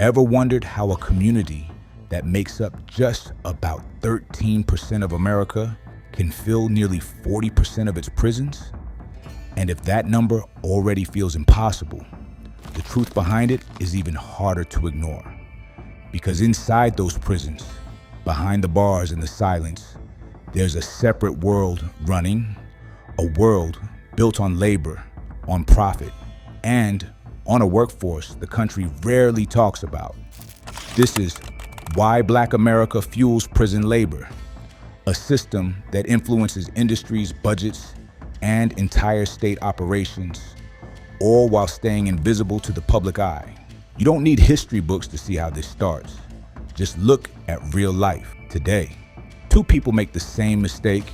Ever wondered how a community that makes up just about 13% of America can fill nearly 40% of its prisons? And if that number already feels impossible, the truth behind it is even harder to ignore. Because inside those prisons, behind the bars and the silence, there's a separate world running, a world built on labor, on profit, and on a workforce the country rarely talks about. This is why Black America fuels prison labor, a system that influences industries, budgets, and entire state operations, all while staying invisible to the public eye. You don't need history books to see how this starts. Just look at real life today. Two people make the same mistake,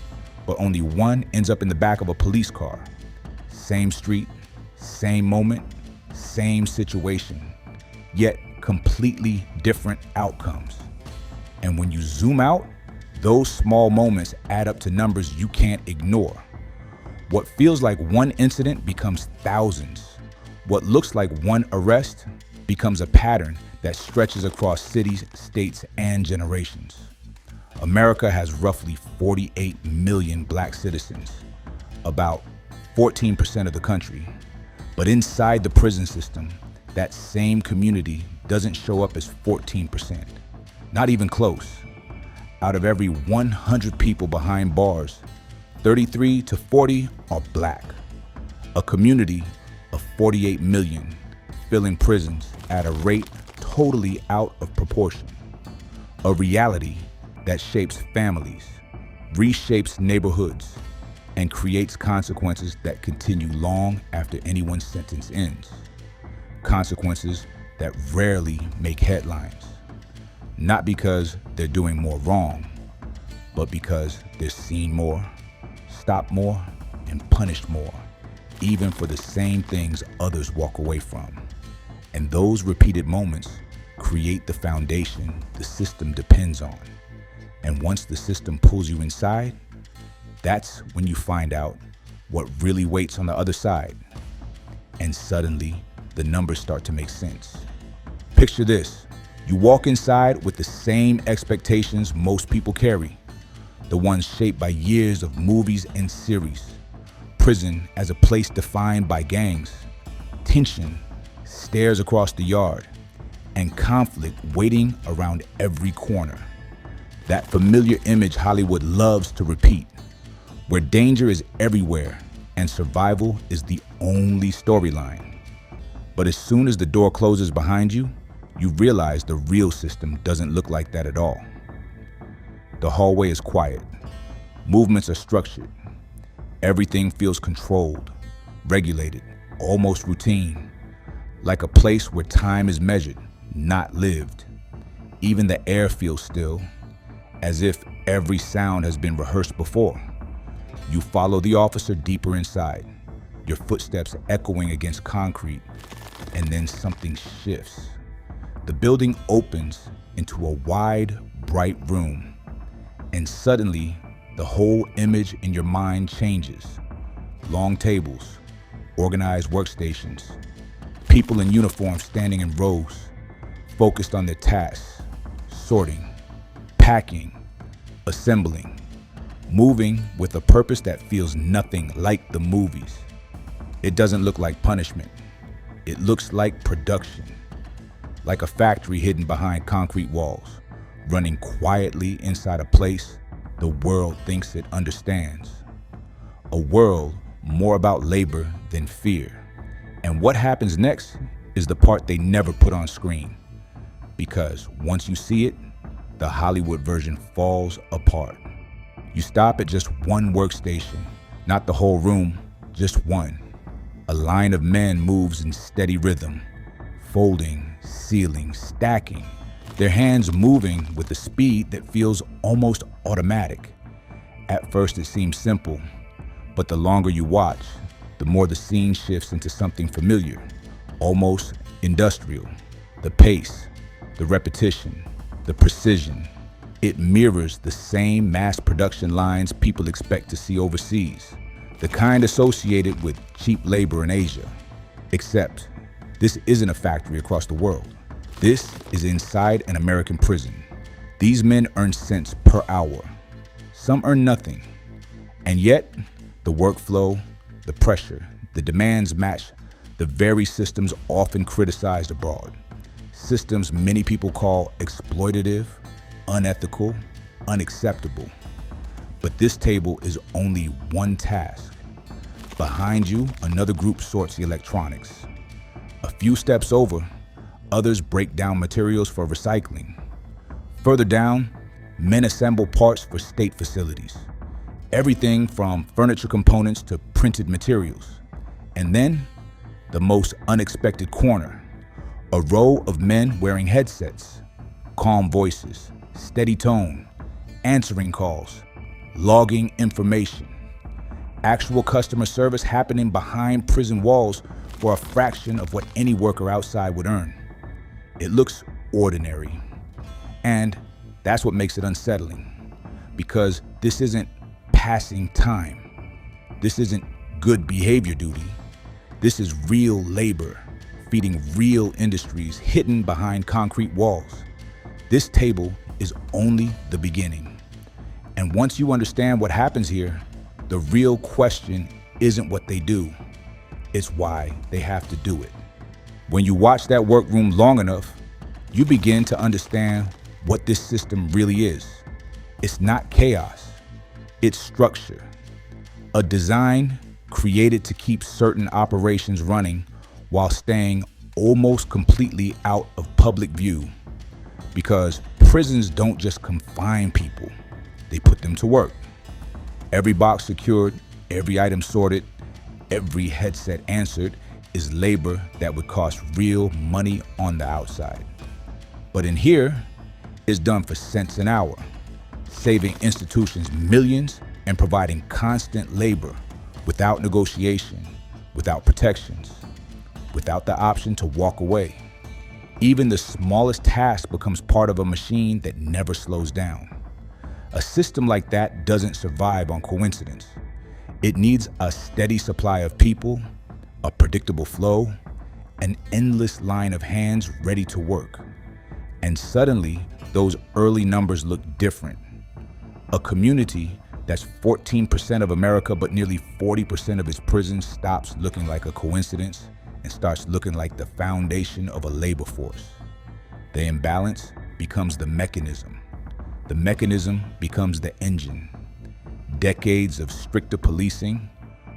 but only one ends up in the back of a police car. Same street, same moment, same situation, yet completely different outcomes. And when you zoom out, those small moments add up to numbers you can't ignore. What feels like one incident becomes thousands. What looks like one arrest becomes a pattern that stretches across cities, states, and generations. America has roughly 48 million Black citizens, about 14% of the country. But inside the prison system, that same community doesn't show up as 14%, not even close. Out of every 100 people behind bars, 33 to 40 are Black. A community of 48 million filling prisons at a rate totally out of proportion. A reality that shapes families, reshapes neighborhoods, and creates consequences that continue long after anyone's sentence ends. Consequences that rarely make headlines. Not because they're doing more wrong, but because they're seen more, stopped more, and punished more, even for the same things others walk away from. And those repeated moments create the foundation the system depends on. And once the system pulls you inside, that's when you find out what really waits on the other side. And suddenly, the numbers start to make sense. Picture this. You walk inside with the same expectations most people carry, the ones shaped by years of movies and series. Prison as a place defined by gangs, tension, stares across the yard, and conflict waiting around every corner. That familiar image Hollywood loves to repeat, where danger is everywhere and survival is the only storyline. But as soon as the door closes behind you, you realize the real system doesn't look like that at all. The hallway is quiet. Movements are structured. Everything feels controlled, regulated, almost routine, like a place where time is measured, not lived. Even the air feels still, as if every sound has been rehearsed before. You follow the officer deeper inside, your footsteps echoing against concrete, and then something shifts. The building opens into a wide, bright room, and suddenly the whole image in your mind changes. Long tables, organized workstations, people in uniform standing in rows, focused on their tasks, sorting, packing, assembling, moving with a purpose that feels nothing like the movies. It doesn't look like punishment. It looks like production, like a factory hidden behind concrete walls, running quietly inside a place the world thinks it understands. A world more about labor than fear. And what happens next is the part they never put on screen. Because once you see it, the Hollywood version falls apart. You stop at just one workstation, not the whole room, just one. A line of men moves in steady rhythm, folding, sealing, stacking, their hands moving with a speed that feels almost automatic. At first it seems simple, but the longer you watch, the more the scene shifts into something familiar, almost industrial. The pace, the repetition, the precision. It mirrors the same mass production lines people expect to see overseas, the kind associated with cheap labor in Asia. Except, this isn't a factory across the world. This is inside an American prison. These men earn cents per hour. Some earn nothing. And yet, the workflow, the pressure, the demands match the very systems often criticized abroad. Systems many people call exploitative, unethical, unacceptable. But this table is only one task. Behind you, another group sorts the electronics. A few steps over, others break down materials for recycling. Further down, men assemble parts for state facilities. Everything from furniture components to printed materials. And then, the most unexpected corner, a row of men wearing headsets, calm voices, steady tone, answering calls, logging information. Actual customer service happening behind prison walls for a fraction of what any worker outside would earn. It looks ordinary. And that's what makes it unsettling, because this isn't passing time. This isn't good behavior duty. This is real labor, feeding real industries hidden behind concrete walls. This table is only the beginning. And once you understand what happens here, the real question isn't what they do, it's why they have to do it. When you watch that workroom long enough, you begin to understand what this system really is. It's not chaos, it's structure. A design created to keep certain operations running while staying almost completely out of public view. Because prisons don't just confine people, they put them to work. Every box secured, every item sorted, every headset answered is labor that would cost real money on the outside. But in here, it's done for cents an hour, saving institutions millions and providing constant labor without negotiation, without protections, without the option to walk away. Even the smallest task becomes part of a machine that never slows down. A system like that doesn't survive on coincidence. It needs a steady supply of people, a predictable flow, an endless line of hands ready to work. And suddenly, those early numbers look different. A community that's 14% of America, but nearly 40% of its prisons stops looking like a coincidence and starts looking like the foundation of a labor force. The imbalance becomes the mechanism. The mechanism becomes the engine. Decades of stricter policing,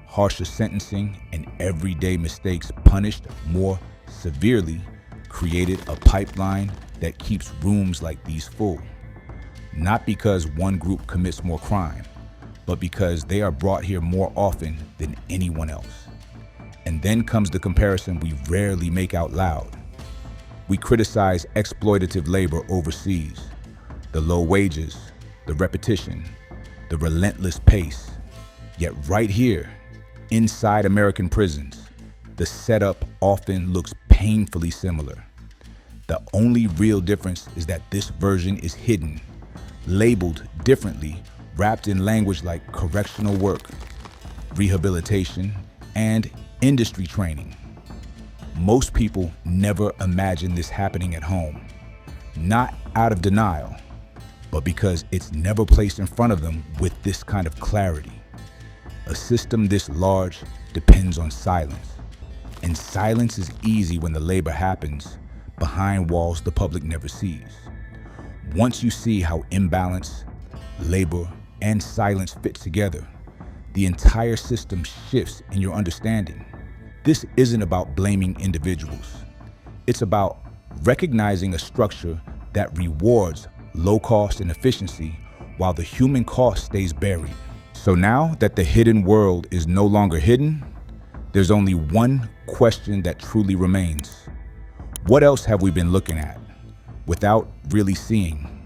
harsher sentencing, and everyday mistakes punished more severely created a pipeline that keeps rooms like these full. Not because one group commits more crime, but because they are brought here more often than anyone else. And then comes the comparison we rarely make out loud. We criticize exploitative labor overseas, the low wages, the repetition, the relentless pace. Yet right here, inside American prisons, the setup often looks painfully similar. The only real difference is that this version is hidden, labeled differently, wrapped in language like correctional work, rehabilitation, and industry training. Most people never imagine this happening at home, not out of denial, but because it's never placed in front of them with this kind of clarity. A system this large depends on silence, and silence is easy when the labor happens behind walls the public never sees. Once you see how imbalance, labor, and silence fit together, the entire system shifts in your understanding. This isn't about blaming individuals. It's about recognizing a structure that rewards low cost and efficiency while the human cost stays buried. So now that the hidden world is no longer hidden, there's only one question that truly remains. What else have we been looking at without really seeing?